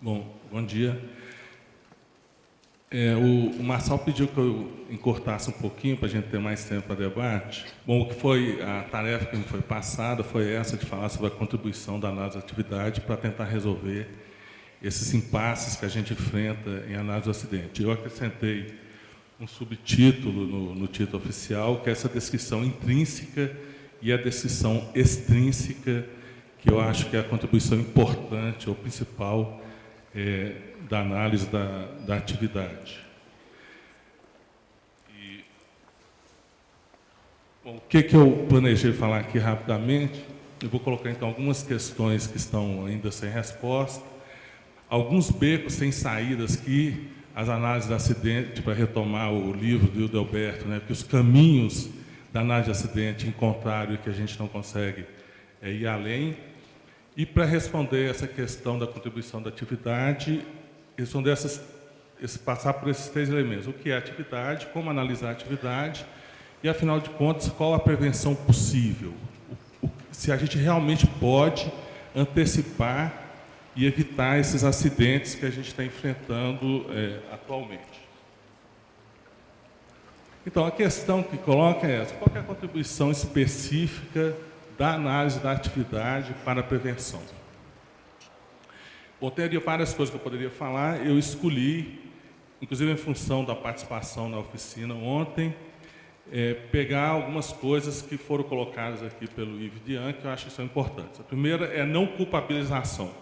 Bom dia. O Marçal pediu que eu encurtasse um pouquinho para a gente ter mais tempo para debate. Bom, o que foi a tarefa que me foi passada foi essa de falar sobre a contribuição da análise da atividade para tentar resolver esses impasses que a gente enfrenta em análise do acidente. Eu acrescentei um subtítulo no título oficial, que é essa descrição intrínseca e a descrição extrínseca, que eu acho que é a contribuição importante ou principal da análise da atividade. Bom, o que eu planejei falar aqui rapidamente? Eu vou colocar, então, algumas questões que estão ainda sem resposta, alguns becos sem saídas que as análises de acidente, para retomar o livro do Hildelberto, né, que os caminhos da análise de acidente encontraram e que a gente não consegue ir além. E para responder essa questão da contribuição da atividade, passar por esses três elementos. O que é a atividade, como analisar a atividade e, afinal de contas, qual a prevenção possível. Se a gente realmente pode antecipar e evitar esses acidentes que a gente está enfrentando atualmente. Então, a questão que coloca é essa: qual é a contribuição específica da análise da atividade para a prevenção? Bom, teria várias coisas que eu poderia falar, eu escolhi, inclusive em função da participação na oficina ontem, pegar algumas coisas que foram colocadas aqui pelo Yves Dian, que eu acho que são importantes. A primeira é a não culpabilização.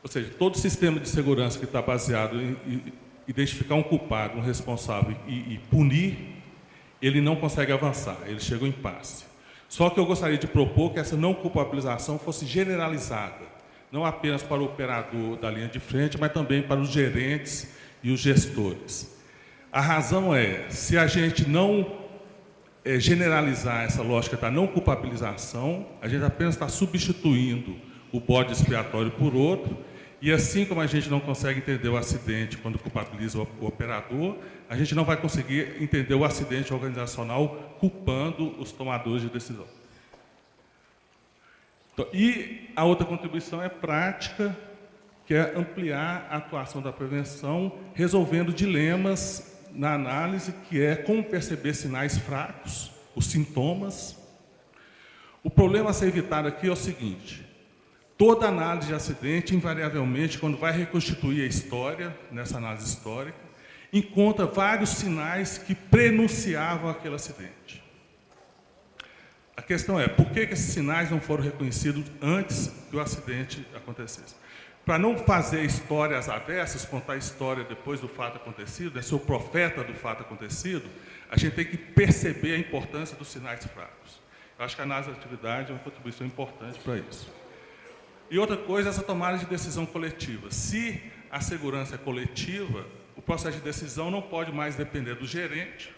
Ou seja, todo sistema de segurança que está baseado em identificar um culpado, um responsável e punir, ele não consegue avançar, ele chega ao impasse. Só que eu gostaria de propor que essa não culpabilização fosse generalizada, não apenas para o operador da linha de frente, mas também para os gerentes e os gestores. A razão é, se a gente não generalizar essa lógica da não culpabilização, a gente apenas está substituindo o bode expiatório por outro, e assim como a gente não consegue entender o acidente quando culpabiliza o operador, a gente não vai conseguir entender o acidente organizacional culpando os tomadores de decisão. Então, e a outra contribuição é prática, que é ampliar a atuação da prevenção, resolvendo dilemas na análise, que é como perceber sinais fracos, os sintomas. O problema a ser evitado aqui é o seguinte: toda análise de acidente, invariavelmente, quando vai reconstituir a história, nessa análise histórica, encontra vários sinais que prenunciavam aquele acidente. A questão é, por que esses sinais não foram reconhecidos antes que o acidente acontecesse? Para não fazer histórias avessas, contar a história depois do fato acontecido, ser o profeta do fato acontecido, a gente tem que perceber a importância dos sinais fracos. Eu acho que a análise da atividade é uma contribuição importante para isso. E outra coisa é essa tomada de decisão coletiva. Se a segurança é coletiva, o processo de decisão não pode mais depender do gerente,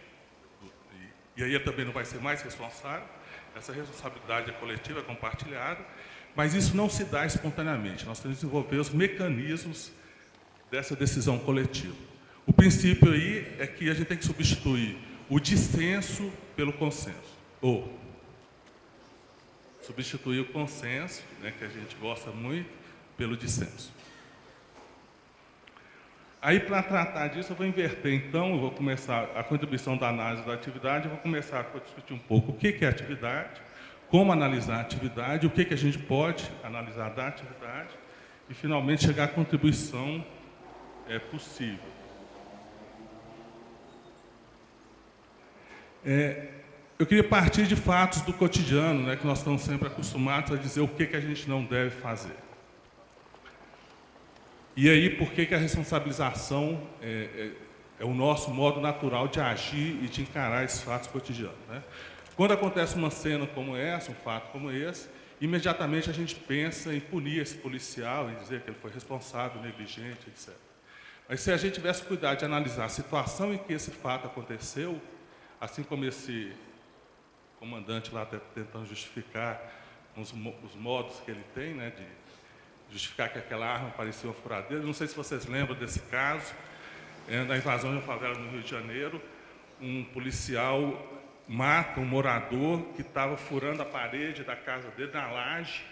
e aí ele também não vai ser mais responsável. Essa responsabilidade é coletiva, é compartilhada, mas isso não se dá espontaneamente. Nós temos que desenvolver os mecanismos dessa decisão coletiva. O princípio aí é que a gente tem que substituir o dissenso pelo consenso, ou substituir o consenso, né, que a gente gosta muito, pelo dissenso. Aí, para tratar disso, eu vou inverter, então, eu vou começar a contribuição da análise da atividade, eu vou começar a discutir um pouco o que é atividade, como analisar a atividade, o que a gente pode analisar da atividade, e, finalmente, chegar à contribuição possível. Eu queria partir de fatos do cotidiano, né, que nós estamos sempre acostumados a dizer o que a gente não deve fazer. E aí, por que a responsabilização é o nosso modo natural de agir e de encarar esses fatos cotidianos, né? Quando acontece uma cena como essa, um fato como esse, imediatamente a gente pensa em punir esse policial, em dizer que ele foi responsável, negligente, etc. Mas se a gente tivesse cuidado de analisar a situação em que esse fato aconteceu, assim como esse comandante lá tentando justificar os modos que ele tem, né, de justificar que aquela arma parecia uma furadeira. Não sei se vocês lembram desse caso, da invasão de uma favela no Rio de Janeiro. Um policial mata um morador que estava furando a parede da casa dele, na laje,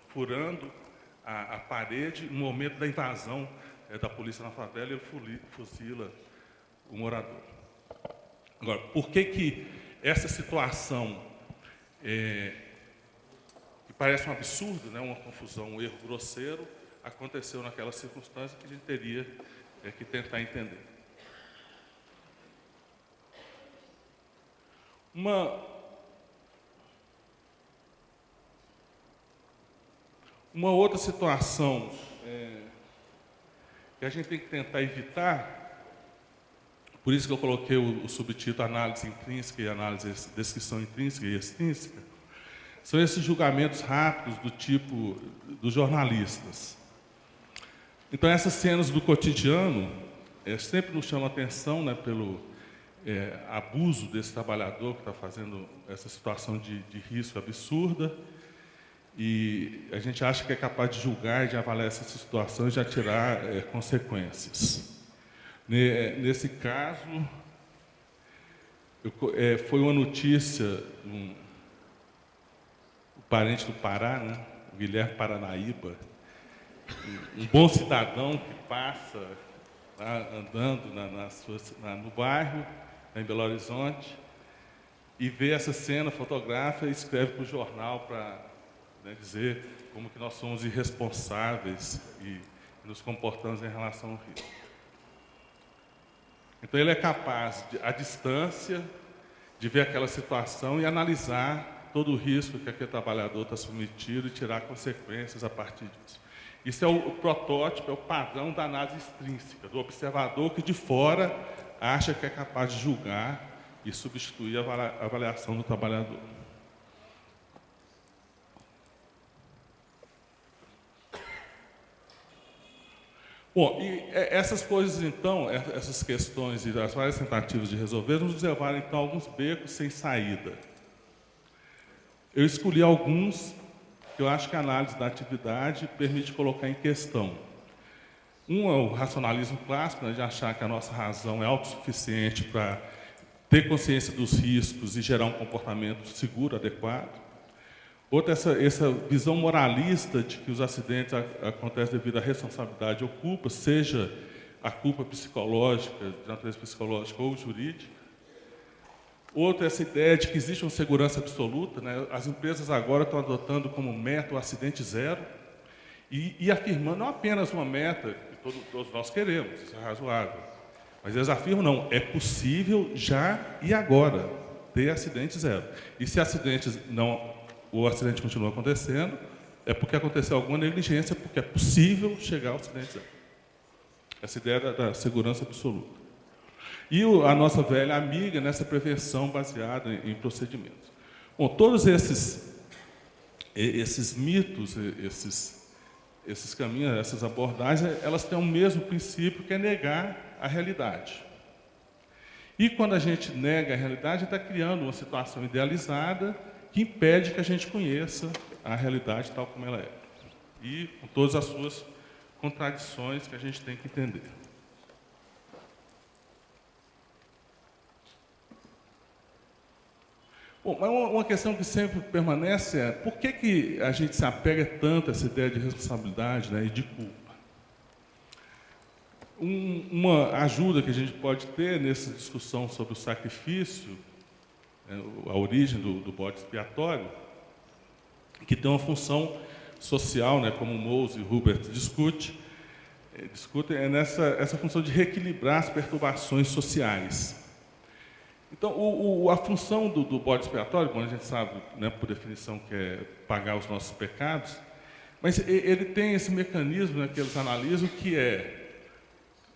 furando, a parede no momento da invasão da polícia na favela e ele fuzila o morador. Agora, por que essa situação, que parece um absurdo, né, uma confusão, um erro grosseiro, aconteceu naquela circunstância que a gente teria que tentar entender? Uma outra situação que a gente tem que tentar evitar, por isso que eu coloquei o subtítulo Análise Intrínseca e Análise Descrição Intrínseca e Extrínseca, são esses julgamentos rápidos do tipo dos jornalistas. Então, essas cenas do cotidiano sempre nos chamam a atenção, né, pelo abuso desse trabalhador que está fazendo essa situação de risco absurda, e a gente acha que é capaz de julgar, de avaliar essa situação e já tirar consequências. Nesse caso, foi uma notícia, o parente do Pará, né, o Guilherme Paranaíba, um bom cidadão que passa andando no bairro, em Belo Horizonte, e vê essa cena, fotografa e escreve para o jornal para dizer como que nós somos irresponsáveis e nos comportamos em relação ao risco. Então, ele é capaz, à distância, de ver aquela situação e analisar todo o risco que aquele trabalhador está submetido e tirar consequências a partir disso. Isso é o protótipo, é o padrão da análise extrínseca, do observador que de fora acha que é capaz de julgar e substituir a avaliação do trabalhador. Bom, e essas coisas, então, essas questões e as várias tentativas de resolver, nos levaram, então, a alguns becos sem saída. Eu escolhi alguns que eu acho que a análise da atividade permite colocar em questão. Um é o racionalismo clássico, né, de achar que a nossa razão é autossuficiente para ter consciência dos riscos e gerar um comportamento seguro, adequado. Outra, essa visão moralista de que os acidentes acontecem devido à responsabilidade ou culpa, seja a culpa psicológica, de natureza psicológica ou jurídica. Outra, essa ideia de que existe uma segurança absoluta, né? As empresas agora estão adotando como meta o acidente zero e afirmando não apenas uma meta que todos nós queremos, isso é razoável, mas eles afirmam, não, é possível já e agora ter acidente zero. E se o acidente continua acontecendo, é porque aconteceu alguma negligência, porque é possível chegar ao acidente zero. Essa ideia da segurança absoluta. E a nossa velha amiga nessa prevenção baseada em procedimentos. Bom, todos esses mitos, esses caminhos, essas abordagens, elas têm o mesmo princípio, que é negar a realidade. E quando a gente nega a realidade, a gente está criando uma situação idealizada que impede que a gente conheça a realidade tal como ela é. E com todas as suas contradições que a gente tem que entender. Bom, mas uma questão que sempre permanece é por que a gente se apega tanto a essa ideia de responsabilidade, né, e de culpa? Uma ajuda que a gente pode ter nessa discussão sobre o sacrifício, a origem do bode expiatório, que tem uma função social, né, como Mose e Hubert discutem, essa função de reequilibrar as perturbações sociais. Então, a função do bode expiatório, como a gente sabe, né, por definição, que é pagar os nossos pecados, mas ele tem esse mecanismo, né, que eles analisam, que é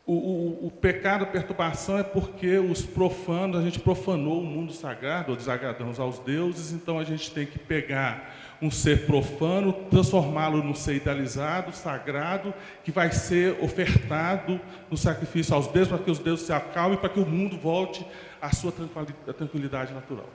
o pecado, a perturbação é porque a gente profanou o mundo sagrado, ou desagradamos aos deuses, então a gente tem que pegar um ser profano, transformá-lo num ser idealizado, sagrado, que vai ser ofertado no sacrifício aos deuses, para que os deuses se acalmem, para que o mundo volte à sua tranquilidade natural.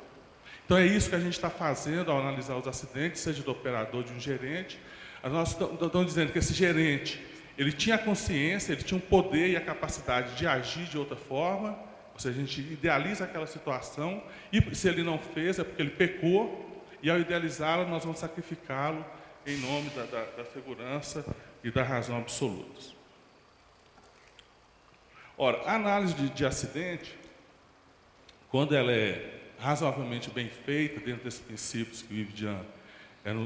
Então é isso que a gente está fazendo ao analisar os acidentes, seja do operador, de um gerente. Nós estamos dizendo que esse gerente, ele tinha a consciência, ele tinha o poder e a capacidade de agir de outra forma, ou seja, a gente idealiza aquela situação, e se ele não fez é porque ele pecou, e ao idealizá-lo, nós vamos sacrificá-lo em nome da segurança e da razão absolutas. Ora, a análise de acidente, quando ela é razoavelmente bem feita, dentro desses princípios que o Yves Dian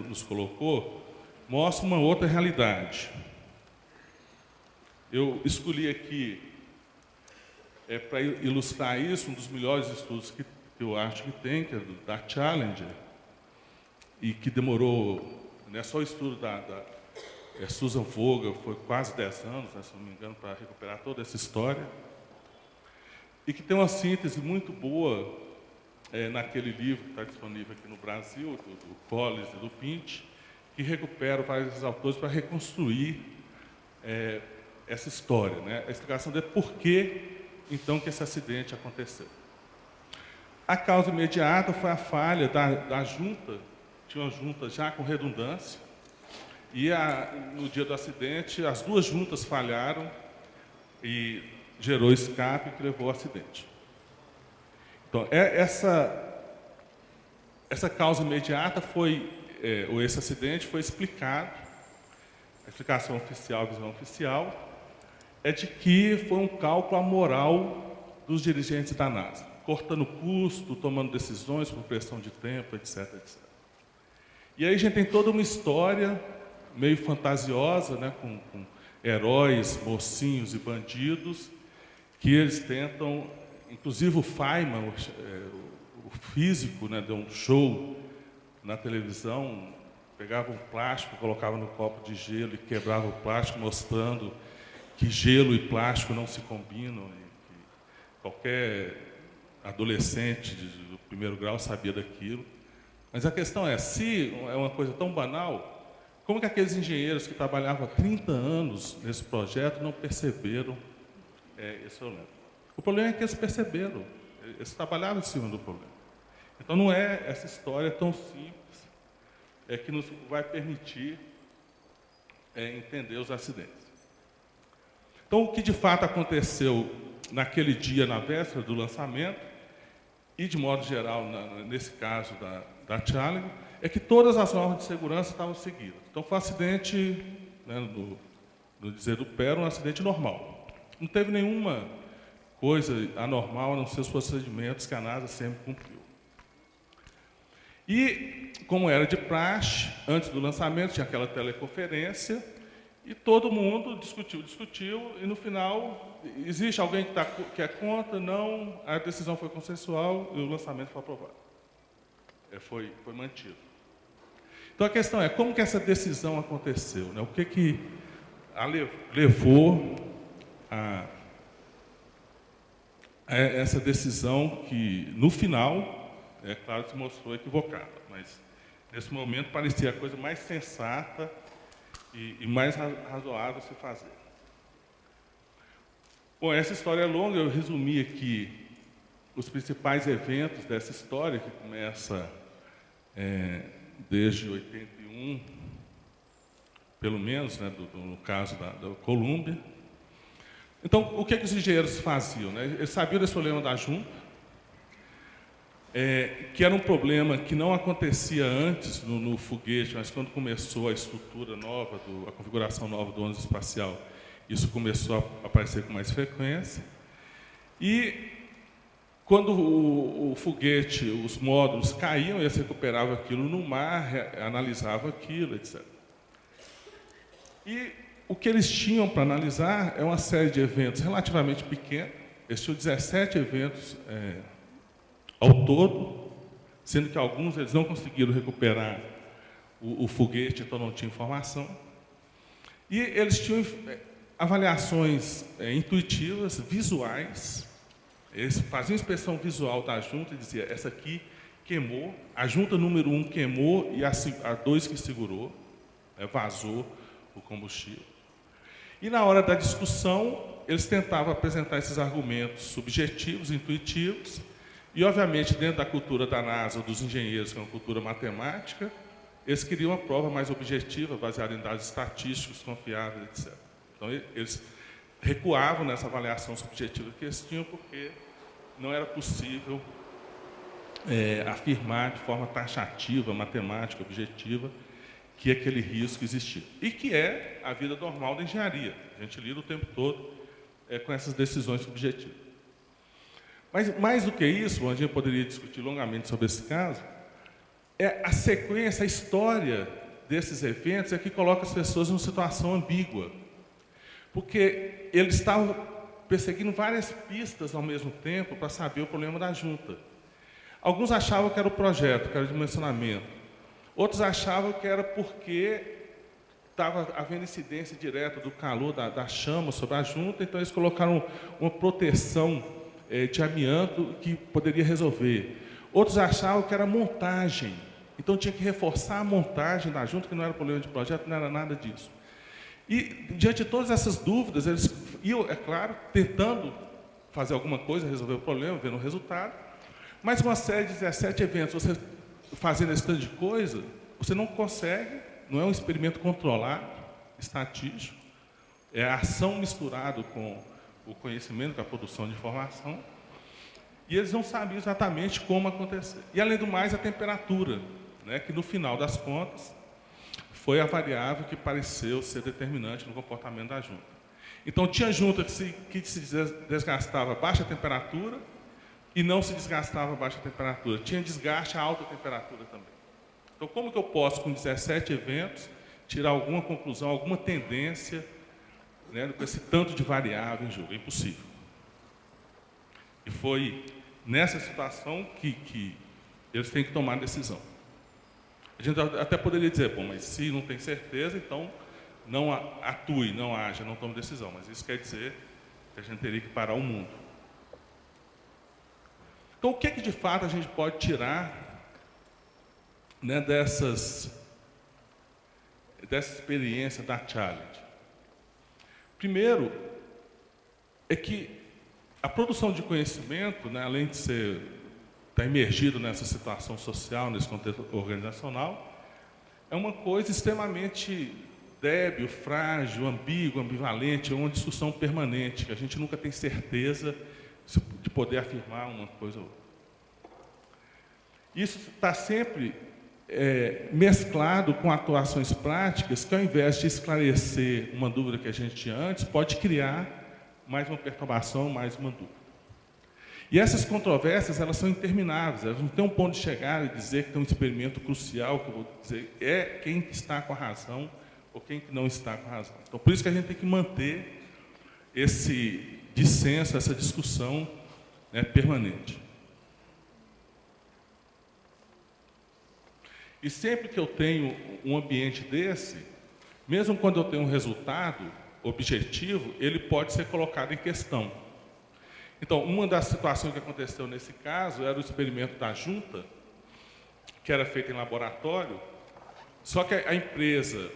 nos colocou, mostra uma outra realidade. Eu escolhi aqui, para ilustrar isso, um dos melhores estudos que eu acho que tem, que é da Challenger, e que demorou, né, só o estudo da Susan Vogel foi quase 10 anos, né, se não me engano, para recuperar toda essa história, e que tem uma síntese muito boa naquele livro que está disponível aqui no Brasil, do Collins e do Pint, que recupera vários autores para reconstruir essa história, né, a explicação de por que, então, que esse acidente aconteceu. A causa imediata foi a falha da junta, tinha uma junta já com redundância, e no dia do acidente, as duas juntas falharam e gerou escape que levou ao acidente. Então, essa causa imediata foi, ou esse acidente foi explicado, a explicação oficial, a visão oficial, é de que foi um cálculo amoral dos dirigentes da NASA, cortando custo, tomando decisões por pressão de tempo, etc, etc. E aí a gente tem toda uma história meio fantasiosa, né, com heróis, mocinhos e bandidos, que eles tentam, inclusive o Feynman, o físico, né, deu um show na televisão, pegava um plástico, colocava no copo de gelo e quebrava o plástico, mostrando que gelo e plástico não se combinam, e que qualquer adolescente do primeiro grau sabia daquilo. Mas a questão é, se é uma coisa tão banal, como que aqueles engenheiros que trabalhavam há 30 anos nesse projeto não perceberam esse problema? O problema é que eles perceberam, eles trabalharam em cima do problema. Então não é essa história tão simples que nos vai permitir entender os acidentes. Então, o que de fato aconteceu naquele dia, na véspera do lançamento, e de modo geral, nesse caso da Challenger, é que todas as normas de segurança estavam seguidas. Então, foi um acidente, né, no dizer do Pero, um acidente normal. Não teve nenhuma coisa anormal, a não ser os procedimentos que a NASA sempre cumpriu. E, como era de praxe, antes do lançamento, tinha aquela teleconferência, e todo mundo discutiu, e no final, existe alguém que é contra? Não, a decisão foi consensual e o lançamento foi aprovado. Foi mantido. Então a questão é, como que essa decisão aconteceu, né? O que levou a essa decisão que, no final, claro, se mostrou equivocada, mas nesse momento parecia a coisa mais sensata e mais razoável se fazer. Bom, essa história é longa, eu resumi aqui os principais eventos dessa história, que começa desde 81, pelo menos, né, no caso da Columbia. Então, o que os engenheiros faziam, né? Eles sabiam desse problema da junta, que era um problema que não acontecia antes no foguete, mas quando começou a estrutura nova, a configuração nova do ônibus espacial, isso começou a aparecer com mais frequência. E quando o foguete, os módulos caíam, eles recuperavam aquilo no mar, analisavam aquilo, etc. E o que eles tinham para analisar é uma série de eventos relativamente pequenos. Eles tinham 17 eventos ao todo, sendo que alguns eles não conseguiram recuperar o foguete, então não tinha informação. E eles tinham avaliações intuitivas, visuais. Eles faziam inspeção visual da junta e diziam, essa aqui queimou, a junta número 1 queimou e a 2 que segurou, vazou o combustível. E na hora da discussão, eles tentavam apresentar esses argumentos subjetivos, intuitivos, e obviamente dentro da cultura da NASA, dos engenheiros, que é uma cultura matemática, eles queriam uma prova mais objetiva, baseada em dados estatísticos, confiáveis, etc. Então eles recuavam nessa avaliação subjetiva que eles tinham, porque não era possível afirmar de forma taxativa, matemática, objetiva, que aquele risco existia. E que é a vida normal da engenharia. A gente lida o tempo todo com essas decisões subjetivas. Mas, mais do que isso, a gente poderia discutir longamente sobre esse caso, é a sequência, a história desses eventos é que coloca as pessoas numa situação ambígua. Porque eles estavam perseguindo várias pistas ao mesmo tempo para saber o problema da junta. Alguns achavam que era o projeto, que era o dimensionamento. Outros achavam que era porque estava havendo incidência direta do calor da chama sobre a junta, então eles colocaram uma proteção de amianto que poderia resolver. Outros achavam que era montagem, então tinha que reforçar a montagem da junta, que não era problema de projeto, não era nada disso. E, diante de todas essas dúvidas, eles iam, é claro, tentando fazer alguma coisa, resolver o problema, vendo o resultado, mas uma série de 17 eventos, você fazendo esse tanto de coisa, você não consegue, não é um experimento controlado, estatístico, é a ação misturada com o conhecimento, com a produção de informação, e eles não sabiam exatamente como acontecer. E, além do mais, a temperatura, né, que, no final das contas, foi a variável que pareceu ser determinante no comportamento da junta. Então, tinha junta que se desgastava a baixa temperatura e não se desgastava a baixa temperatura. Tinha desgaste a alta temperatura também. Então, como que eu posso, com 17 eventos, tirar alguma conclusão, alguma tendência, né, com esse tanto de variável em jogo? É impossível. E foi nessa situação que eles têm que tomar a decisão. A gente até poderia dizer, bom, mas se não tem certeza, então não atue, não haja, não tome decisão. Mas isso quer dizer que a gente teria que parar o mundo. Então, o que de fato a gente pode tirar, né, dessa experiência da Challenge? Primeiro, é que a produção de conhecimento, né, além de estar imergido nessa situação social, nesse contexto organizacional, é uma coisa extremamente débil, frágil, ambígua, ambivalente, é uma discussão permanente, que a gente nunca tem certeza de poder afirmar uma coisa ou outra. Isso está sempre mesclado com atuações práticas que, ao invés de esclarecer uma dúvida que a gente tinha antes, pode criar mais uma perturbação, mais uma dúvida. E essas controvérsias, elas são intermináveis, elas não têm um ponto de chegada e dizer que tem um experimento crucial, que eu vou dizer, é quem está com a razão ou quem não está com a razão. Então, por isso que a gente tem que manter esse dissenso, essa discussão, né, permanente. E sempre que eu tenho um ambiente desse, mesmo quando eu tenho um resultado objetivo, ele pode ser colocado em questão. Então, uma das situações que aconteceu nesse caso era o experimento da junta, que era feito em laboratório, só que a empresa,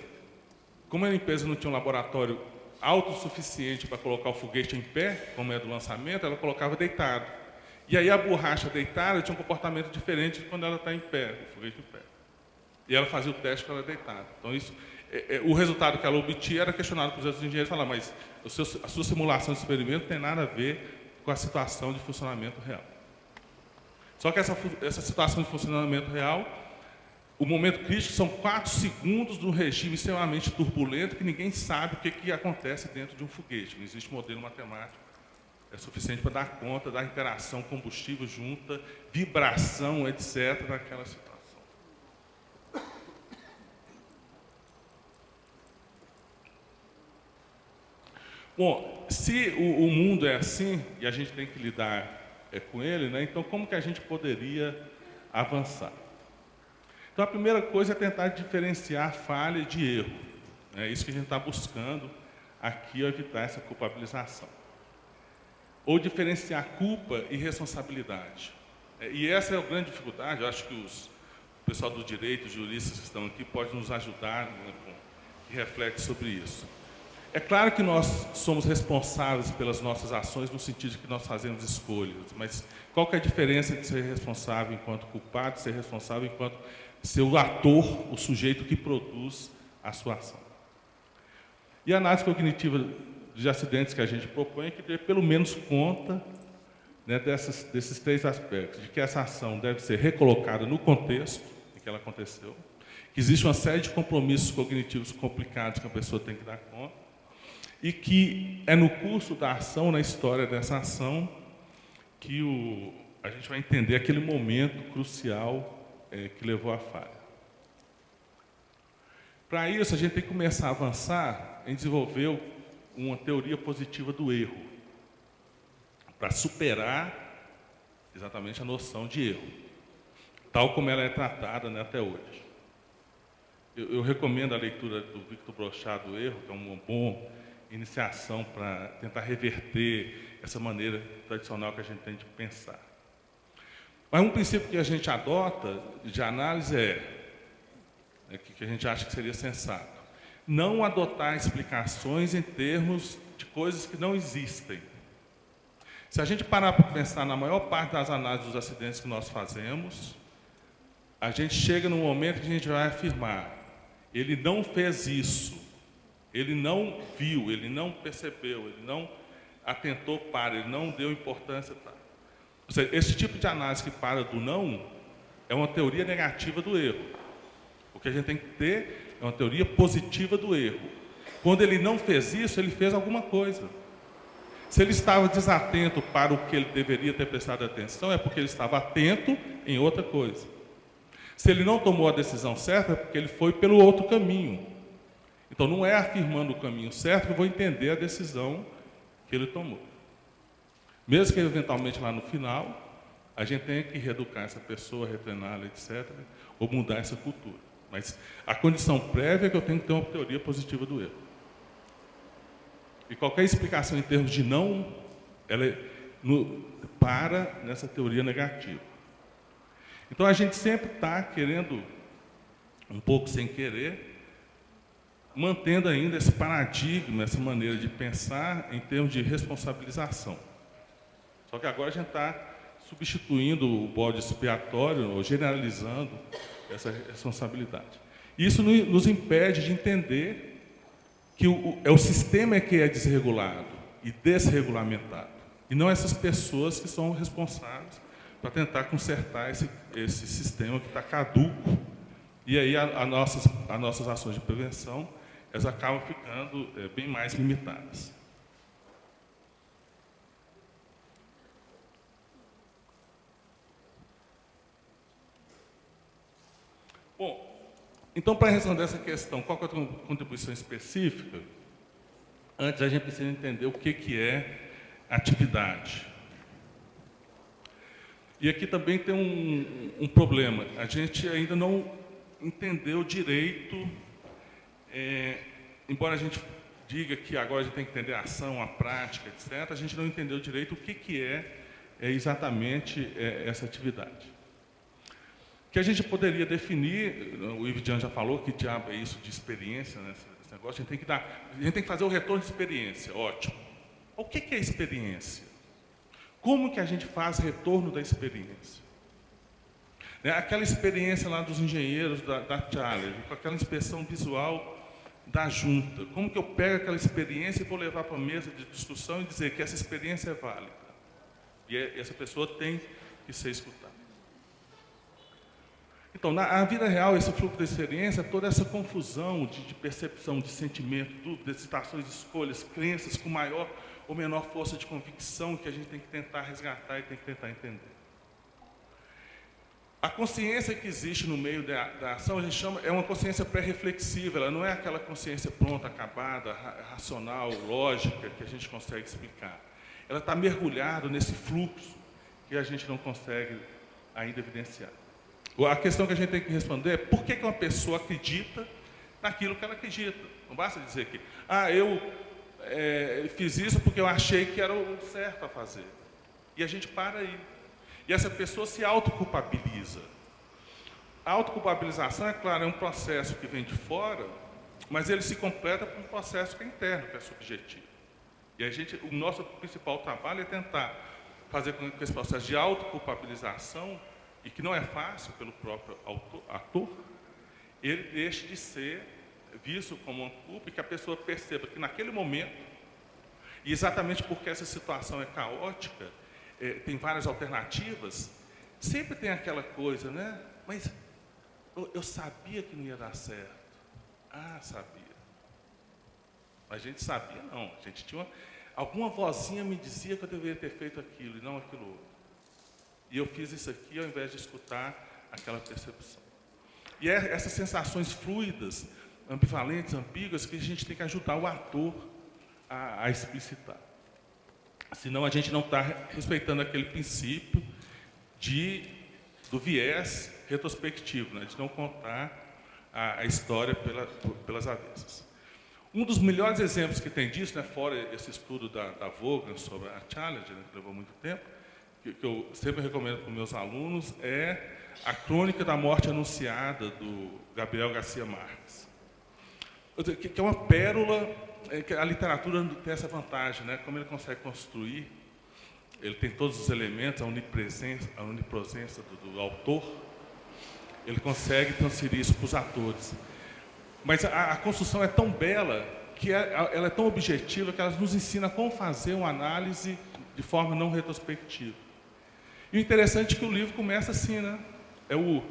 como a empresa não tinha um laboratório autossuficiente para colocar o foguete em pé, como é do lançamento, ela colocava deitado. E aí a borracha deitada tinha um comportamento diferente de quando ela está em pé, o foguete em pé. E ela fazia o teste com ela deitada. Então, o resultado que ela obtinha era questionado para os outros engenheiros e falar, mas a sua simulação de experimento não tem nada a ver com a situação de funcionamento real. Só que essa situação de funcionamento real, o momento crítico são 4 segundos de um regime extremamente turbulento que ninguém sabe o que acontece dentro de um foguete. Não existe modelo matemático suficiente para dar conta da interação combustível-junta, vibração, etc., naquela situação. Bom, se o mundo é assim, e a gente tem que lidar com ele, né, então como que a gente poderia avançar? Então, a primeira coisa é tentar diferenciar falha de erro. É isso que a gente está buscando aqui, evitar essa culpabilização. Ou diferenciar culpa e responsabilidade. E essa é a grande dificuldade, eu acho que o pessoal do direito, os juristas que estão aqui, pode nos ajudar, né, que reflete sobre isso. É claro que nós somos responsáveis pelas nossas ações no sentido de que nós fazemos escolhas, mas qual que é a diferença de ser responsável enquanto culpado, de ser responsável enquanto ser o ator, o sujeito que produz a sua ação? E a análise cognitiva de acidentes que a gente propõe é que dê pelo menos conta, né, desses 3 aspectos, de que essa ação deve ser recolocada no contexto em que ela aconteceu, que existe uma série de compromissos cognitivos complicados que a pessoa tem que dar conta, e que é no curso da ação, na história dessa ação, que a gente vai entender aquele momento crucial que levou à falha. Para isso, a gente tem que começar a avançar em desenvolver uma teoria positiva do erro, para superar exatamente a noção de erro, tal como ela é tratada, né, até hoje. Eu recomendo a leitura do Victor Brochard do erro, que é uma boa iniciação para tentar reverter essa maneira tradicional que a gente tem de pensar. Mas um princípio que a gente adota de análise que a gente acha que seria sensato: não adotar explicações em termos de coisas que não existem. Se a gente parar para pensar na maior parte das análises dos acidentes que nós fazemos, a gente chega num momento que a gente vai afirmar: ele não fez isso, ele não viu, ele não percebeu, ele não atentou para, ele não deu importância. Tá? Ou seja, esse tipo de análise que para do não é uma teoria negativa do erro. O que a gente tem que ter é uma teoria positiva do erro. Quando ele não fez isso, ele fez alguma coisa. Se ele estava desatento para o que ele deveria ter prestado atenção, é porque ele estava atento em outra coisa. Se ele não tomou a decisão certa, é porque ele foi pelo outro caminho. Então, não é afirmando o caminho certo que eu vou entender a decisão que ele tomou. Mesmo que, eventualmente, lá no final, a gente tenha que reeducar essa pessoa, retreiná-la, etc., ou mudar essa cultura. Mas a condição prévia é que eu tenho que ter uma teoria positiva do erro. E qualquer explicação em termos de não, ela para nessa teoria negativa. Então, a gente sempre está querendo, um pouco sem querer, mantendo ainda esse paradigma, essa maneira de pensar em termos de responsabilização. Só que agora a gente está substituindo o bode expiatório, ou generalizando essa responsabilidade. Isso nos impede de entender que o sistema que é desregulado e desregulamentado, e não essas pessoas que são responsáveis para tentar consertar esse sistema que está caduco. E aí as nossas ações de prevenção, elas acabam ficando bem mais limitadas. Bom, então, para responder essa questão, qual é a contribuição específica? Antes, a gente precisa entender o que é atividade. E aqui também tem um problema. A gente ainda não entendeu direito, embora a gente diga que agora a gente tem que entender a ação, a prática, etc., a gente não entendeu direito o que é exatamente essa atividade. Que a gente poderia definir, o Ividian já falou que diabo é isso de experiência, né, esse negócio, a gente tem que fazer o retorno de experiência, ótimo. O que é experiência? Como que a gente faz retorno da experiência? Aquela experiência lá dos engenheiros da Challenger, com aquela inspeção visual da junta. Como que eu pego aquela experiência e vou levar para a mesa de discussão e dizer que essa experiência é válida? E essa pessoa tem que ser escutada. Então, na vida real, esse fluxo da experiência, toda essa confusão de percepção, de sentimento, dúvidas, excitações, escolhas, crenças com maior ou menor força de convicção que a gente tem que tentar resgatar e tem que tentar entender. A consciência que existe no meio da ação, a gente chama, é uma consciência pré-reflexiva, ela não é aquela consciência pronta, acabada, racional, lógica, que a gente consegue explicar. Ela está mergulhada nesse fluxo que a gente não consegue ainda evidenciar. A questão que a gente tem que responder é por que uma pessoa acredita naquilo que ela acredita. Não basta dizer que, eu fiz isso porque eu achei que era o certo a fazer. E a gente para aí. E essa pessoa se autoculpabiliza. A autoculpabilização, é claro, é um processo que vem de fora, mas ele se completa por um processo que é interno, que é subjetivo. E o nosso principal trabalho é tentar fazer com que esse processo de autoculpabilização, e que não é fácil pelo próprio ator, ele deixe de ser visto como uma culpa e que a pessoa perceba que naquele momento, e exatamente porque essa situação é caótica, tem várias alternativas, sempre tem aquela coisa, né? Mas eu sabia que não ia dar certo. Ah, sabia. A gente sabia, não. A gente tinha alguma vozinha me dizia que eu deveria ter feito aquilo e não aquilo outro. E eu fiz isso aqui ao invés de escutar aquela percepção. E é essas sensações fluidas, ambivalentes, ambíguas, que a gente tem que ajudar o ator a explicitar. Senão a gente não está respeitando aquele princípio do viés retrospectivo, né? De não contar a história pelas avessas. Um dos melhores exemplos que tem disso, né, fora esse estudo da Vaughan sobre a Challenger, né, que levou muito tempo, que eu sempre recomendo para os meus alunos, é a Crônica da Morte Anunciada, do Gabriel Garcia Marques. Que é uma pérola, que a literatura tem essa vantagem, né, como ele consegue construir, ele tem todos os elementos, a onipresença do autor, ele consegue transferir isso para os atores. Mas a construção é tão bela, que ela é tão objetiva, que ela nos ensina como fazer uma análise de forma não retrospectiva. E o interessante é que o livro começa assim, né? É o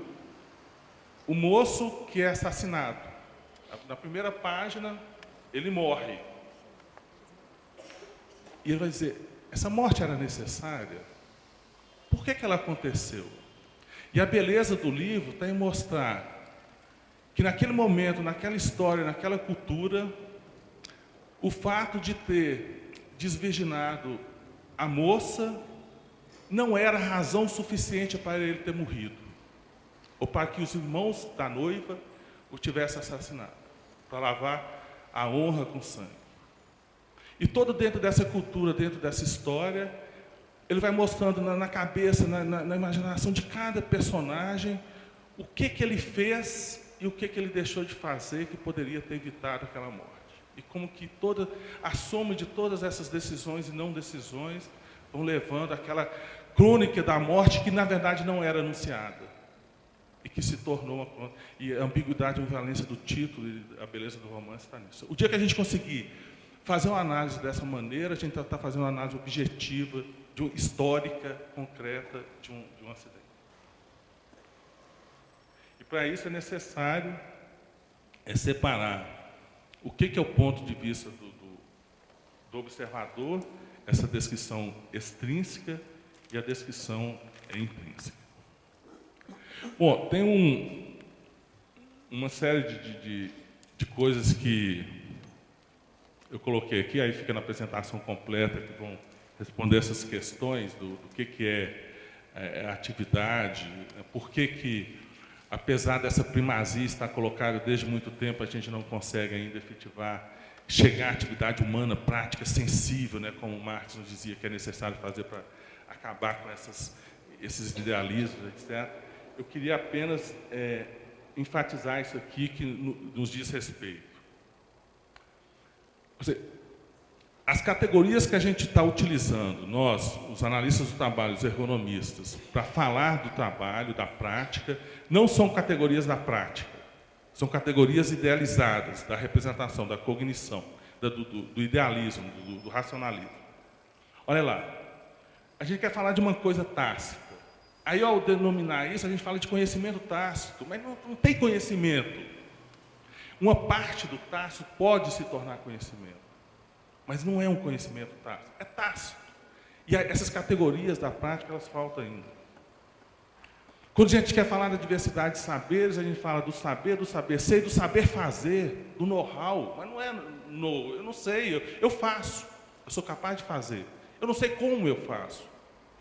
moço que é assassinado. Na primeira página, ele morre. E ele vai dizer, essa morte era necessária? Por que ela aconteceu? E a beleza do livro está em mostrar que naquele momento, naquela história, naquela cultura, o fato de ter desvirginado a moça não era razão suficiente para ele ter morrido, ou para que os irmãos da noiva o tivessem assassinado, para lavar a honra com sangue. E todo dentro dessa cultura, dentro dessa história, ele vai mostrando na cabeça, na imaginação de cada personagem, o que ele fez e o que ele deixou de fazer que poderia ter evitado aquela morte. E como que a soma de todas essas decisões e não decisões vão levando àquela crônica da morte que, na verdade, não era anunciada. E que se tornou e a ambiguidade e a ambivalência do título e a beleza do romance está nisso. O dia que a gente conseguir fazer uma análise dessa maneira, a gente está fazendo uma análise objetiva, histórica, concreta de um acidente. E para isso é necessário separar o que é o ponto de vista do observador, essa descrição extrínseca e a descrição intrínseca. Bom, tem uma série de coisas que eu coloquei aqui, aí fica na apresentação completa, que vão responder essas questões do que é a atividade, por que, apesar dessa primazia estar colocada desde muito tempo, a gente não consegue ainda efetivar, chegar à atividade humana, prática, sensível, né, como Marx nos dizia que é necessário fazer para acabar com esses idealismos, etc. Eu queria apenas enfatizar isso aqui que nos diz respeito. Ou seja, as categorias que a gente está utilizando, nós, os analistas do trabalho, os ergonomistas, para falar do trabalho, da prática, não são categorias da prática, são categorias idealizadas, da representação, da cognição, do idealismo, do racionalismo. Olha lá, a gente quer falar de uma coisa tácita. Aí, ao denominar isso, a gente fala de conhecimento tácito, mas não tem conhecimento. Uma parte do tácito pode se tornar conhecimento, mas não é um conhecimento tácito, é tácito. E essas categorias da prática, elas faltam ainda. Quando a gente quer falar da diversidade de saberes, a gente fala do saber ser, do saber fazer, do know-how, mas não é eu não sei, eu faço, eu sou capaz de fazer. Eu não sei como eu faço,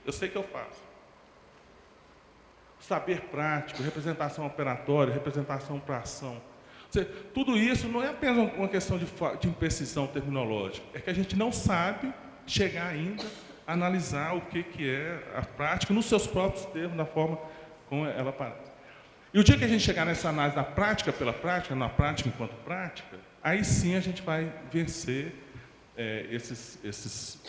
eu sei que eu faço. Saber prático, representação operatória, representação para ação. Ou seja, tudo isso não é apenas uma questão de imprecisão terminológica, é que a gente não sabe chegar ainda a analisar o que é a prática nos seus próprios termos, da forma como ela aparece. E o dia que a gente chegar nessa análise da prática pela prática, na prática enquanto prática, aí sim a gente vai vencer esses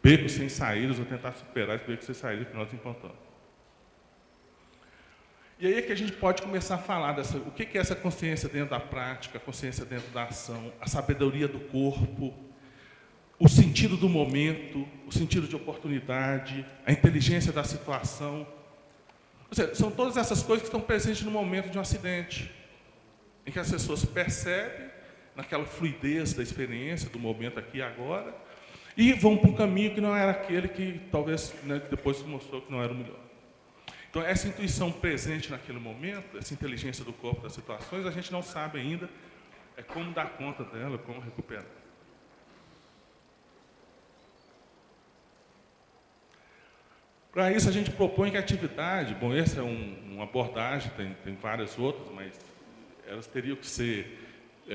becos sem saídas, ou tentar superar esses becos sem saídas que nós encontramos. E aí é que a gente pode começar a falar o que é essa consciência dentro da prática, a consciência dentro da ação, a sabedoria do corpo, o sentido do momento, o sentido de oportunidade, a inteligência da situação. Ou seja, são todas essas coisas que estão presentes no momento de um acidente, em que as pessoas percebem, naquela fluidez da experiência, do momento aqui e agora, e vão para um caminho que não era aquele que talvez, né, depois se mostrou que não era o melhor. Então, essa intuição presente naquele momento, essa inteligência do corpo das situações, a gente não sabe ainda como dar conta dela, como recuperar. Para isso, a gente propõe que a atividade, bom, essa é uma abordagem, tem várias outras, mas elas teriam que ser,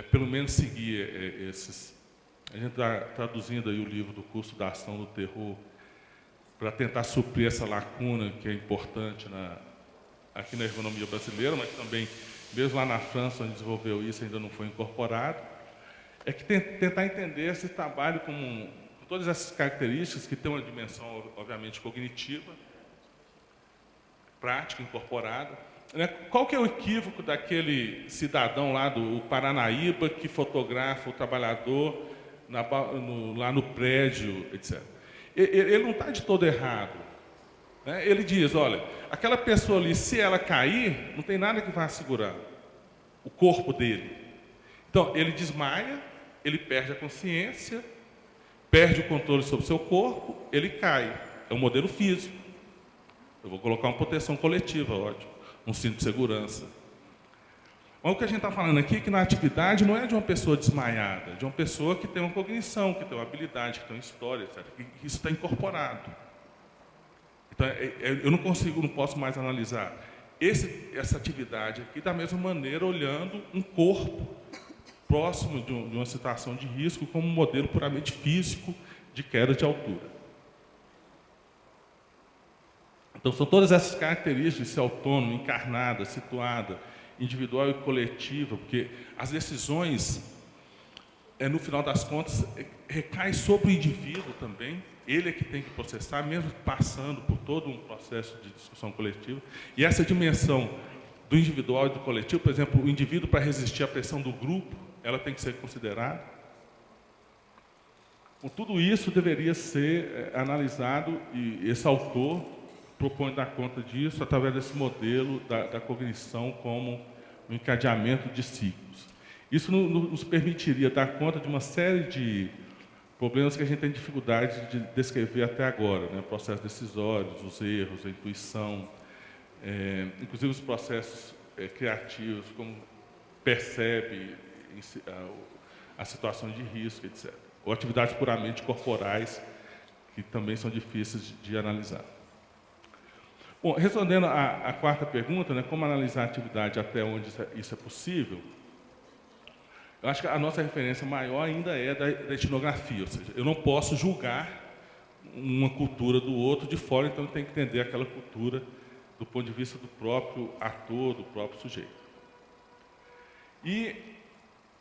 pelo menos seguir esses. A gente está traduzindo aí o livro do curso da ação do terror para tentar suprir essa lacuna que é importante aqui na ergonomia brasileira, mas também, mesmo lá na França, onde desenvolveu isso, ainda não foi incorporado, é que tentar entender esse trabalho com todas essas características que tem uma dimensão, obviamente, cognitiva, prática, incorporada. Né? Qual que é o equívoco daquele cidadão lá do Paranaíba que fotografa o trabalhador lá no prédio, etc. Ele não está de todo errado. Né? Ele diz, olha, aquela pessoa ali, se ela cair, não tem nada que vá segurar o corpo dele. Então, ele desmaia, ele perde a consciência, perde o controle sobre o seu corpo, ele cai. É um modelo físico. Eu vou colocar uma proteção coletiva, ótimo, um cinto de segurança. Mas o que a gente está falando aqui é que na atividade não é de uma pessoa desmaiada, é de uma pessoa que tem uma cognição, que tem uma habilidade, que tem uma história, etc. E isso está incorporado. Então, eu não posso mais analisar essa atividade aqui da mesma maneira, olhando um corpo próximo de uma situação de risco como um modelo puramente físico de queda de altura. Então, são todas essas características de ser autônomo, encarnada, situada, individual e coletiva, porque as decisões, no final das contas, recaem sobre o indivíduo também. Ele é que tem que processar, mesmo passando por todo um processo de discussão coletiva. E essa dimensão do individual e do coletivo, por exemplo, o indivíduo, para resistir à pressão do grupo, ela tem que ser considerada. Com tudo isso deveria ser analisado, e esse autor propõe dar conta disso através desse modelo da cognição como um encadeamento de ciclos. Isso nos permitiria dar conta de uma série de problemas que a gente tem dificuldade de descrever até agora, né? Processos decisórios, os erros, a intuição, inclusive os processos criativos, como percebe a situação de risco, etc. Ou atividades puramente corporais, que também são difíceis de analisar. Bom, respondendo à quarta pergunta, né, como analisar a atividade até onde isso é possível, eu acho que a nossa referência maior ainda é da etnografia, ou seja, eu não posso julgar uma cultura do outro de fora, então eu tenho que entender aquela cultura do ponto de vista do próprio ator, do próprio sujeito. E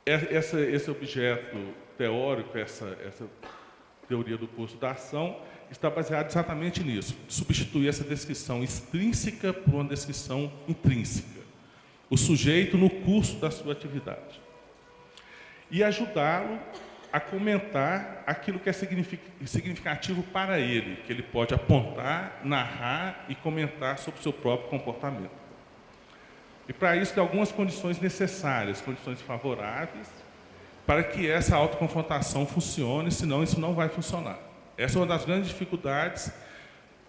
esse objeto teórico, essa teoria do curso da ação, está baseado exatamente nisso, substituir essa descrição extrínseca por uma descrição intrínseca. O sujeito no curso da sua atividade. E ajudá-lo a comentar aquilo que é significativo para ele, que ele pode apontar, narrar e comentar sobre o seu próprio comportamento. E para isso tem algumas condições necessárias, condições favoráveis, para que essa autoconfrontação funcione, senão isso não vai funcionar. Essa é uma das grandes dificuldades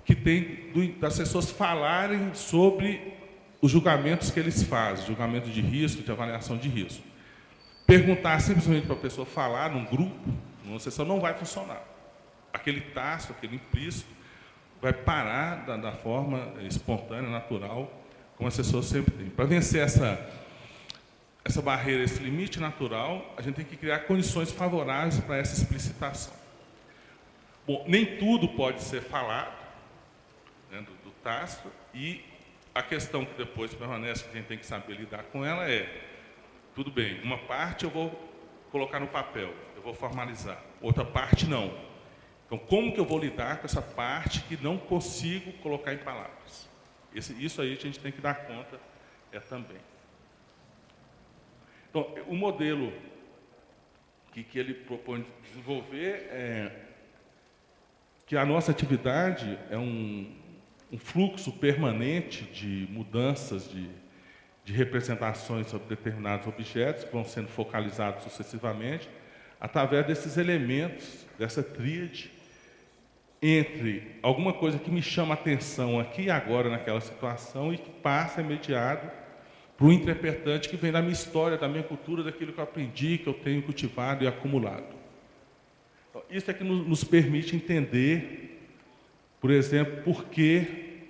que tem das pessoas falarem sobre os julgamentos que eles fazem, julgamento de risco, de avaliação de risco. Perguntar simplesmente para a pessoa falar num grupo, numa sessão, não vai funcionar. Aquele tácito, aquele implícito, vai parar da forma espontânea, natural, como as pessoas sempre têm. Para vencer essa barreira, esse limite natural, a gente tem que criar condições favoráveis para essa explicitação. Bom, nem tudo pode ser falado, né, do tácito, e a questão que depois permanece, que a gente tem que saber lidar com ela tudo bem, uma parte eu vou colocar no papel, eu vou formalizar, outra parte não. Então, como que eu vou lidar com essa parte que não consigo colocar em palavras? Isso aí a gente tem que dar conta também. Então, o modelo que ele propõe desenvolver que a nossa atividade um fluxo permanente de mudanças de representações sobre determinados objetos, que vão sendo focalizados sucessivamente, através desses elementos, dessa tríade, entre alguma coisa que me chama a atenção aqui e agora naquela situação e que passa imediato para o interpretante que vem da minha história, da minha cultura, daquilo que eu aprendi, que eu tenho cultivado e acumulado. Então, isso é que nos permite entender, por exemplo, por que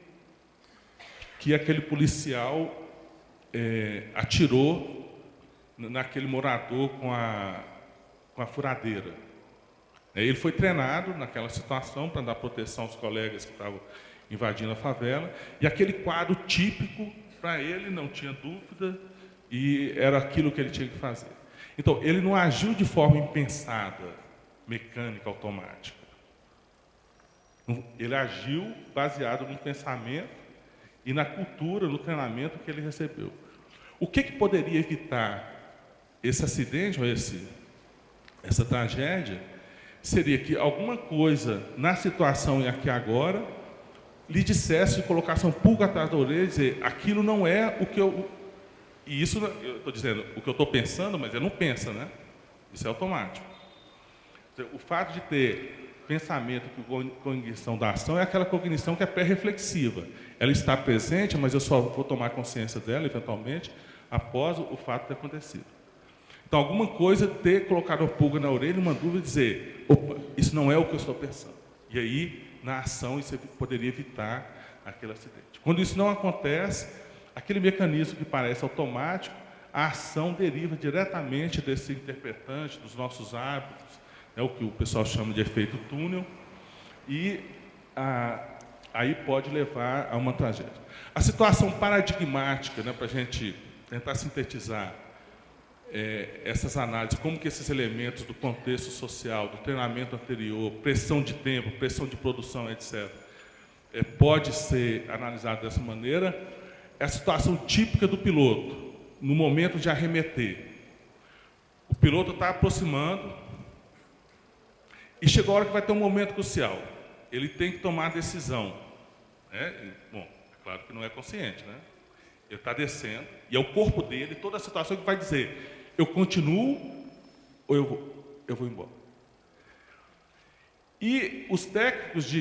aquele policial atirou naquele morador com a furadeira. Ele foi treinado naquela situação para dar proteção aos colegas que estavam invadindo a favela, e aquele quadro típico, para ele, não tinha dúvida, e era aquilo que ele tinha que fazer. Então, ele não agiu de forma impensada, mecânica, automática. Ele agiu baseado no pensamento e na cultura, no treinamento que ele recebeu. O que poderia evitar esse acidente, ou essa tragédia, seria que alguma coisa na situação e aqui agora lhe dissesse, colocasse um pulga atrás da orelha e dizer, aquilo não é o que eu... E isso, eu estou dizendo, o que eu estou pensando, mas ele não pensa, né? Isso é automático. O fato de ter pensamento com cognição da ação é aquela cognição que é pré-reflexiva. Ela está presente, mas eu só vou tomar consciência dela, eventualmente, após o fato ter acontecido. Então, alguma coisa ter colocado a pulga na orelha, uma dúvida, e dizer, opa, isso não é o que eu estou pensando. E aí, na ação, isso poderia evitar aquele acidente. Quando isso não acontece, aquele mecanismo que parece automático, a ação deriva diretamente desse interpretante, dos nossos hábitos, o que o pessoal chama de efeito túnel, e aí pode levar a uma tragédia. A situação paradigmática, para a gente tentar sintetizar essas análises, como que esses elementos do contexto social, do treinamento anterior, pressão de tempo, pressão de produção, etc., pode ser analisado dessa maneira, é a situação típica do piloto, no momento de arremeter. O piloto está aproximando e chegou a hora que vai ter um momento crucial. Ele tem que tomar a decisão. Bom, é claro que não é consciente, né? Ele está descendo, e é o corpo dele, toda a situação que vai dizer, eu continuo ou eu vou embora. E os técnicos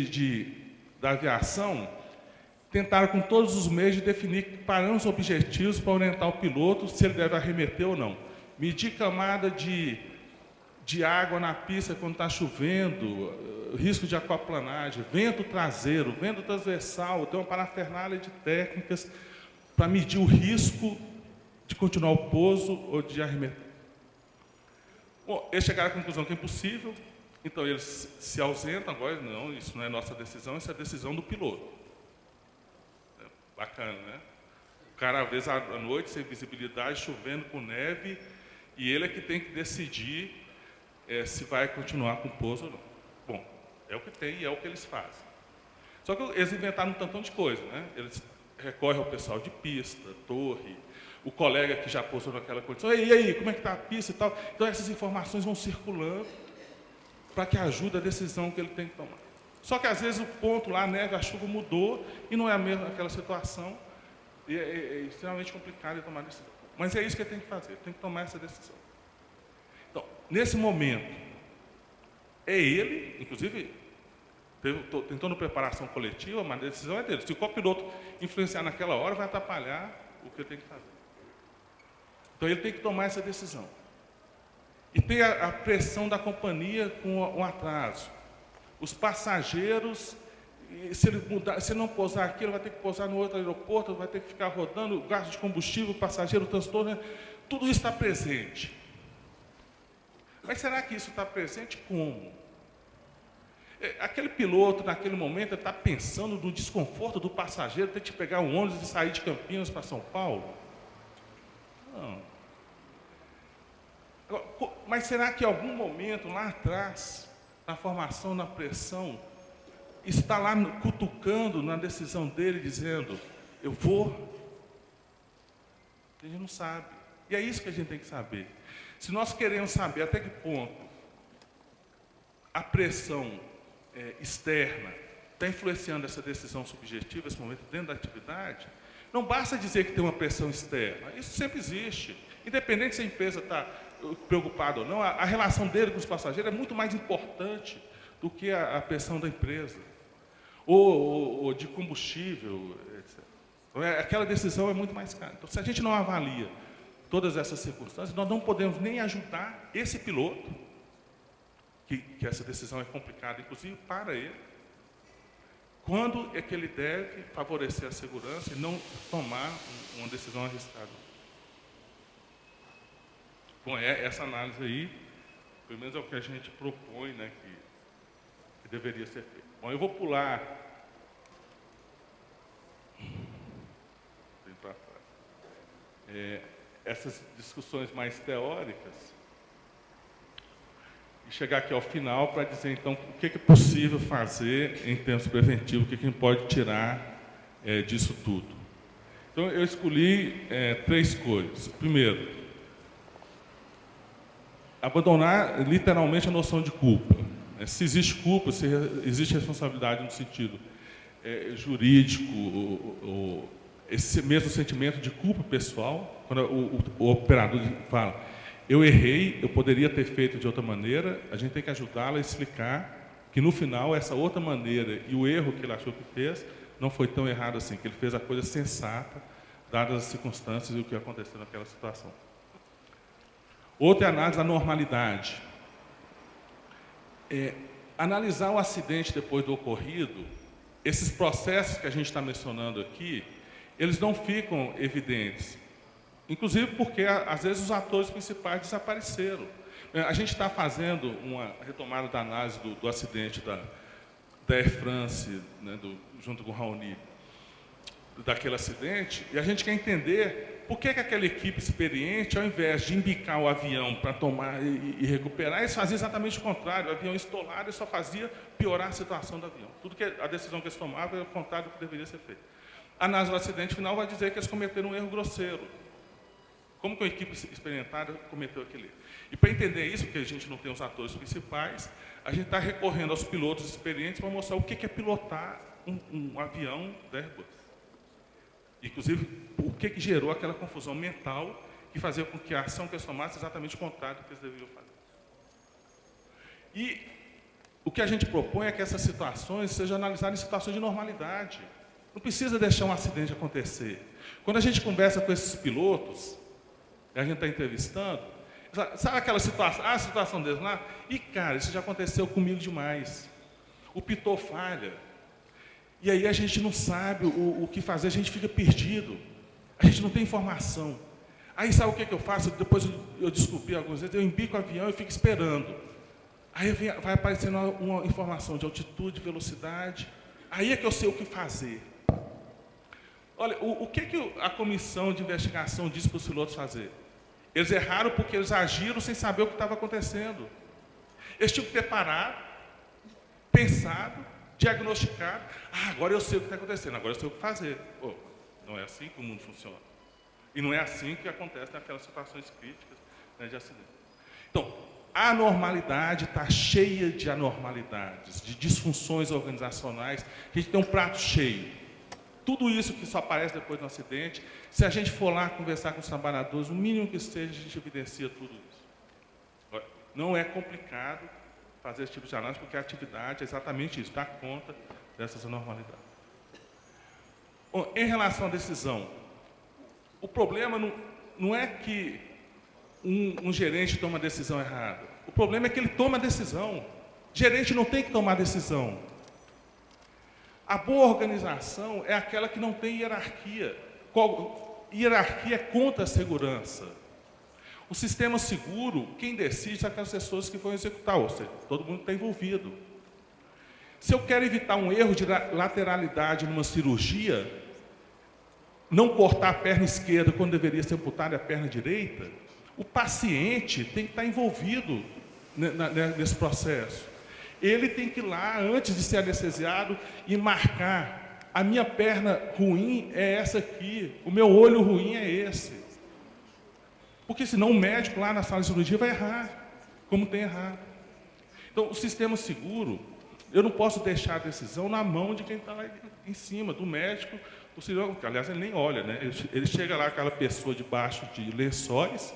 da aviação tentaram com todos os meios de definir parâmetros objetivos para orientar o piloto se ele deve arremeter ou não. Medir camada de água na pista quando está chovendo, risco de aquaplanagem, vento traseiro, vento transversal, tem uma parafernália de técnicas para medir o risco de continuar o pouso ou de arremeter. Bom, eles chegaram à conclusão que é impossível, então eles se ausentam, agora não, isso não é nossa decisão, isso é a decisão do piloto. Bacana, né? O cara, às vezes, à noite, sem visibilidade, chovendo com neve, e ele é que tem que decidir se vai continuar com o pouso ou não. Bom, é o que tem e é o que eles fazem. Só que eles inventaram um tantão de coisa, né? Eles recorrem ao pessoal de pista, torre, o colega que já pousou naquela condição, e aí, como é que está a pista e tal. Então, essas informações vão circulando para que ajude a decisão que ele tem que tomar. Só que, às vezes, o ponto lá, a neve, a chuva mudou, e não é a mesma aquela situação, e é extremamente complicado de tomar decisão. Mas é isso que ele tem que fazer, ele tem que tomar essa decisão. Então, nesse momento, é ele, inclusive, estou tentando preparação coletiva, mas a decisão é dele. Se o copiloto influenciar naquela hora, vai atrapalhar o que ele tem que fazer. Então, ele tem que tomar essa decisão. E tem a pressão da companhia com um atraso. Os passageiros, se ele não pousar aqui, ele vai ter que pousar no outro aeroporto, vai ter que ficar rodando, gasto de combustível, passageiro, transtorno, né? Tudo isso está presente. Mas será que isso está presente como? Aquele piloto, naquele momento, está pensando no desconforto do passageiro, ter que pegar um ônibus e sair de Campinas para São Paulo? Não. Mas será que em algum momento, lá atrás, na formação, na pressão, está lá cutucando na decisão dele, dizendo, eu vou? A gente não sabe. E é isso que a gente tem que saber. Se nós queremos saber até que ponto a pressão externa está influenciando essa decisão subjetiva, esse momento dentro da atividade, não basta dizer que tem uma pressão externa, isso sempre existe. Independente se a empresa está preocupada ou não, a relação dele com os passageiros é muito mais importante do que a pressão da empresa, ou de combustível, etc. Então, aquela decisão é muito mais cara. Então, se a gente não avalia todas essas circunstâncias, nós não podemos nem ajudar esse piloto, que essa decisão é complicada, inclusive para ele, quando é que ele deve favorecer a segurança e não tomar uma decisão arriscada. Bom, essa análise aí, pelo menos é o que a gente propõe, né, que deveria ser feito. Bom, eu vou pular bem para trás. Essas discussões mais teóricas e chegar aqui ao final para dizer, então, o que é possível fazer em termos preventivos, o que a gente pode tirar disso tudo. Então, eu escolhi 3 coisas. Primeiro, abandonar literalmente a noção de culpa. Se existe culpa, se existe responsabilidade no sentido jurídico, esse mesmo sentimento de culpa pessoal, quando o operador fala, eu errei, eu poderia ter feito de outra maneira, a gente tem que ajudá-lo a explicar que no final essa outra maneira e o erro que ele achou que fez não foi tão errado assim, que ele fez a coisa sensata, dadas as circunstâncias e o que aconteceu naquela situação. Outra é a análise da normalidade. Analisar o acidente depois do ocorrido, esses processos que a gente está mencionando aqui, eles não ficam evidentes. Inclusive porque, às vezes, os atores principais desapareceram. A gente está fazendo uma retomada da análise do acidente da Air France, né, junto com o Raoni, daquele acidente, e a gente quer entender por que aquela equipe experiente, ao invés de embicar o avião para tomar e recuperar, eles faziam exatamente o contrário. O avião estolado e só fazia piorar a situação do avião. Tudo que a decisão que eles tomavam era o contrário do que deveria ser feito. A análise do acidente final vai dizer que eles cometeram um erro grosseiro. Como que a equipe experimentada cometeu aquele erro? E para entender isso, porque a gente não tem os atores principais, a gente está recorrendo aos pilotos experientes para mostrar o que é pilotar um avião da Airbus. Inclusive, o que gerou aquela confusão mental que fazia com que a ação que eles tomassem exatamente o contrário do que eles deveriam fazer. E o que a gente propõe é que essas situações sejam analisadas em situações de normalidade. Não precisa deixar um acidente acontecer. Quando a gente conversa com esses pilotos, a gente está entrevistando, sabe aquela situação, a situação deles lá? E, cara, isso já aconteceu comigo demais. O pitot falha. E aí a gente não sabe o que fazer, a gente fica perdido. A gente não tem informação. Aí sabe o que eu faço? Depois eu descobri algumas vezes, eu embico o avião e fico esperando. Aí vai aparecendo uma informação de altitude, velocidade. Aí é que eu sei o que fazer. Olha, o que a comissão de investigação disse para os pilotos fazer? Eles erraram porque eles agiram sem saber o que estava acontecendo. Eles tinham que ter parado, pensado, diagnosticado. Agora eu sei o que está acontecendo, agora eu sei o que fazer. Pô, não é assim que o mundo funciona. E não é assim que acontece naquelas situações críticas, né, de acidente. Então, a anormalidade está cheia de anormalidades, de disfunções organizacionais, que a gente tem um prato cheio. Tudo isso que só aparece depois do acidente, se a gente for lá conversar com os trabalhadores, o mínimo que seja, a gente evidencia tudo isso. Não é complicado fazer esse tipo de análise, porque a atividade é exatamente isso, dar conta dessas anormalidades. Bom, em relação à decisão, o problema não é que um gerente toma a decisão errada. O problema é que ele toma a decisão. O gerente não tem que tomar a decisão. A boa organização é aquela que não tem hierarquia. Hierarquia é contra a segurança. O sistema seguro, quem decide são aquelas pessoas que vão executar, ou seja, todo mundo está envolvido. Se eu quero evitar um erro de lateralidade numa cirurgia, não cortar a perna esquerda quando deveria ser amputada a perna direita, o paciente tem que estar envolvido nesse processo. Ele tem que ir lá, antes de ser anestesiado, e marcar. A minha perna ruim é essa aqui, o meu olho ruim é esse. Porque senão o médico lá na sala de cirurgia vai errar, como tem errado. Então, o sistema seguro, Eu não posso deixar a decisão na mão de quem está lá em cima, do médico, do cirurgião, que, aliás, ele nem olha, né? Ele chega lá, aquela pessoa debaixo de lençóis,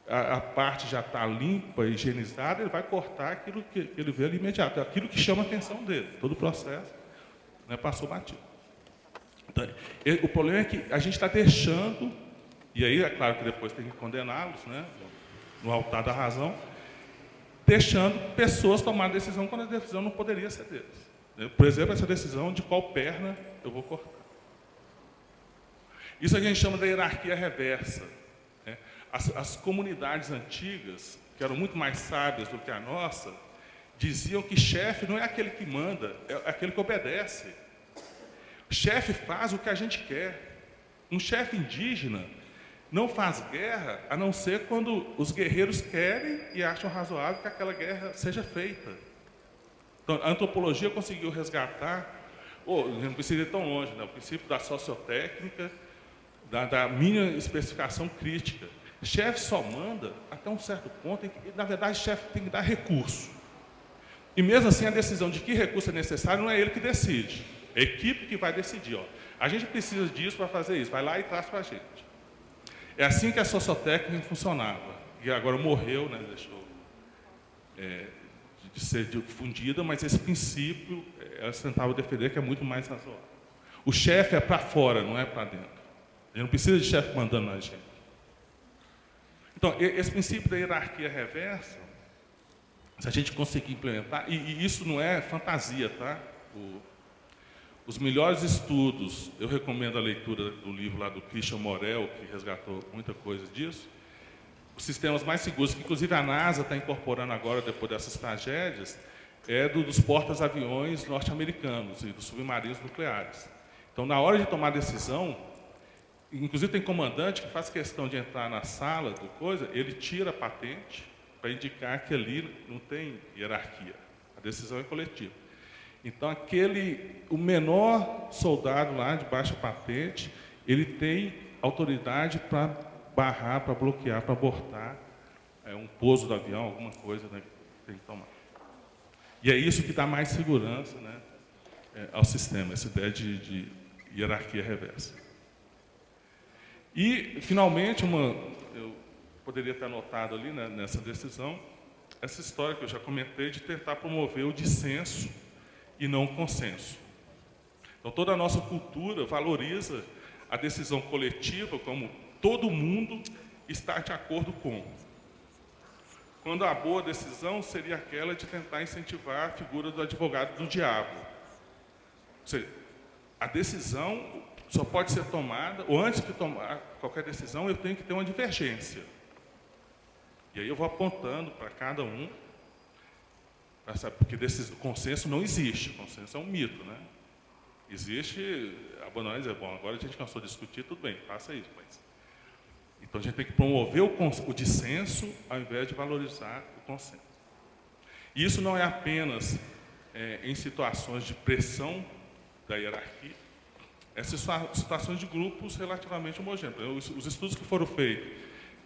a parte já está limpa, higienizada, ele vai cortar aquilo que ele vê ali imediato, aquilo que chama a atenção dele, todo o processo, né, passou batido. Então, o problema é que a gente está deixando, e aí é claro que depois tem que condená-los, né, no altar da razão, deixando pessoas tomar decisão quando a decisão não poderia ser deles. Por exemplo, essa decisão de qual perna eu vou cortar. Isso a gente chama de hierarquia reversa. Né? As comunidades antigas, que eram muito mais sábias do que a nossa, diziam que chefe não é aquele que manda, é aquele que obedece. O chefe faz o que a gente quer. Um chefe indígena não faz guerra, a não ser quando os guerreiros querem e acham razoável que aquela guerra seja feita. Então, a antropologia conseguiu resgatar, não precisa ir tão longe, né? O princípio da sociotécnica, da mínima especificação crítica. Chefe só manda até um certo ponto em que, na verdade, chefe tem que dar recurso. E mesmo assim, a decisão de que recurso é necessário não é ele que decide, é a equipe que vai decidir. Ó, a gente precisa disso para fazer isso, vai lá e traz para a gente. É assim que a sociotécnica funcionava. E agora morreu, né, deixou de ser difundida, mas esse princípio ela tentava defender que é muito mais razoável. O chefe é para fora, não é para dentro. A gente não precisa de chefe mandando na gente. Então, esse princípio da hierarquia reversa, se a gente conseguir implementar, e isso não é fantasia, tá? Os melhores estudos, eu recomendo a leitura do livro lá do Christian Morel, que resgatou muita coisa disso. Os sistemas mais seguros, que inclusive a NASA está incorporando agora, depois dessas tragédias, dos porta-aviões norte-americanos e dos submarinos nucleares. Então, na hora de tomar decisão, inclusive tem comandante que faz questão de entrar na sala do coisa, ele tira a patente para indicar que ali não tem hierarquia, a decisão é coletiva. Então, o menor soldado lá de baixa patente, ele tem autoridade para barrar, para bloquear, para abortar um pouso do avião, alguma coisa, né, que tem que tomar. E é isso que dá mais segurança, né, ao sistema, essa ideia de hierarquia reversa. E, finalmente, eu poderia ter anotado ali, né, nessa decisão, essa história que eu já comentei de tentar promover o dissenso e não o consenso. Então, toda a nossa cultura valoriza a decisão coletiva como todo mundo está de acordo com. Quando a boa decisão seria aquela de tentar incentivar a figura do advogado do diabo. Ou seja, a decisão só pode ser tomada, ou antes de tomar qualquer decisão, eu tenho que ter uma divergência. E aí eu vou apontando para cada um, porque desse consenso não existe, consenso é um mito, né? Existe, abandonar e dizer, bom, agora a gente cansou de discutir, tudo bem, faça isso. Mas... Então a gente tem que promover o dissenso ao invés de valorizar o consenso. E isso não é apenas em situações de pressão da hierarquia, essas situações de grupos relativamente homogêneos. Os estudos que foram feitos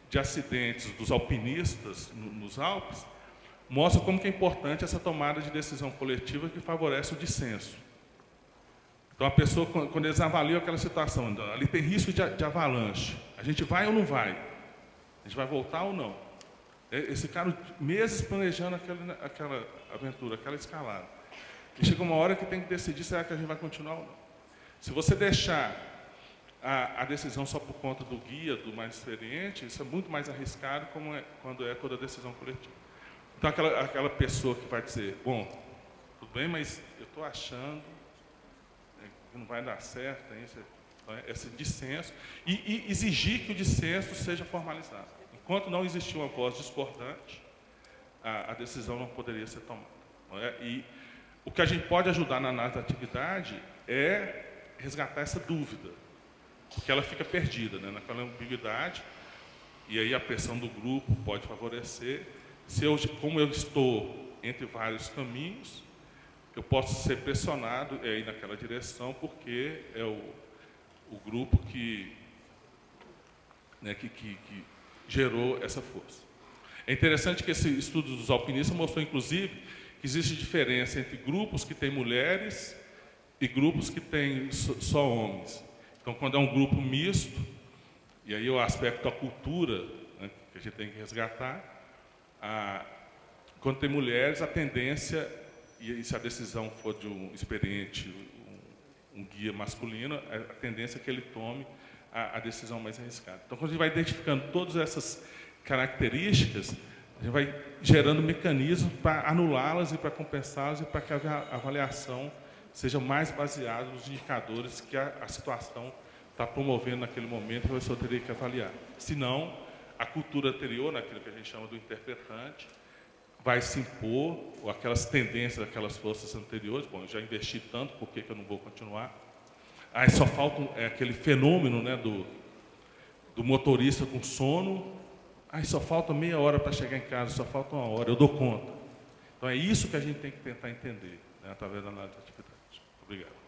de acidentes dos alpinistas nos Alpes mostram como que é importante essa tomada de decisão coletiva que favorece o dissenso. Então, a pessoa, quando eles avaliam aquela situação, então, ali tem risco de avalanche, a gente vai ou não vai? A gente vai voltar ou não? Esse cara, meses planejando aquela aventura, aquela escalada. E chega uma hora que tem que decidir, será que a gente vai continuar ou não? Se você deixar a decisão só por conta do guia, do mais experiente, isso é muito mais arriscado quando é toda a decisão coletiva. Então, aquela pessoa que vai dizer, bom, tudo bem, mas eu estou achando que não vai dar certo, esse dissenso, e exigir que o dissenso seja formalizado. Enquanto não existir uma voz discordante, a decisão não poderia ser tomada. E o que a gente pode ajudar na análise da atividade é resgatar essa dúvida, porque ela fica perdida, né, naquela ambiguidade, e aí a pressão do grupo pode favorecer. Como eu estou entre vários caminhos, eu posso ser pressionado a ir naquela direção, porque é o grupo que gerou essa força. É interessante que esse estudo dos alpinistas mostrou, inclusive, que existe diferença entre grupos que têm mulheres e grupos que têm só homens. Então, quando é um grupo misto, e aí o aspecto da cultura, né, que a gente tem que resgatar, quando tem mulheres, a tendência, e se a decisão for de um experiente, um guia masculino, a tendência é que ele tome a decisão mais arriscada. Então, quando a gente vai identificando todas essas características, a gente vai gerando mecanismos para anulá-las e para compensá-las e para que a avaliação seja mais baseada nos indicadores que a situação está promovendo naquele momento, que a pessoa teria que avaliar. Senão, a cultura anterior, naquilo que a gente chama do interpretante, vai se impor, ou aquelas tendências, aquelas forças anteriores. Bom, eu já investi tanto, por que eu não vou continuar? Aí só falta aquele fenômeno, né, do motorista com sono. Aí só falta meia hora para chegar em casa, só falta uma hora, eu dou conta. Então é isso que a gente tem que tentar entender, né, através da análise de atividade. Obrigado.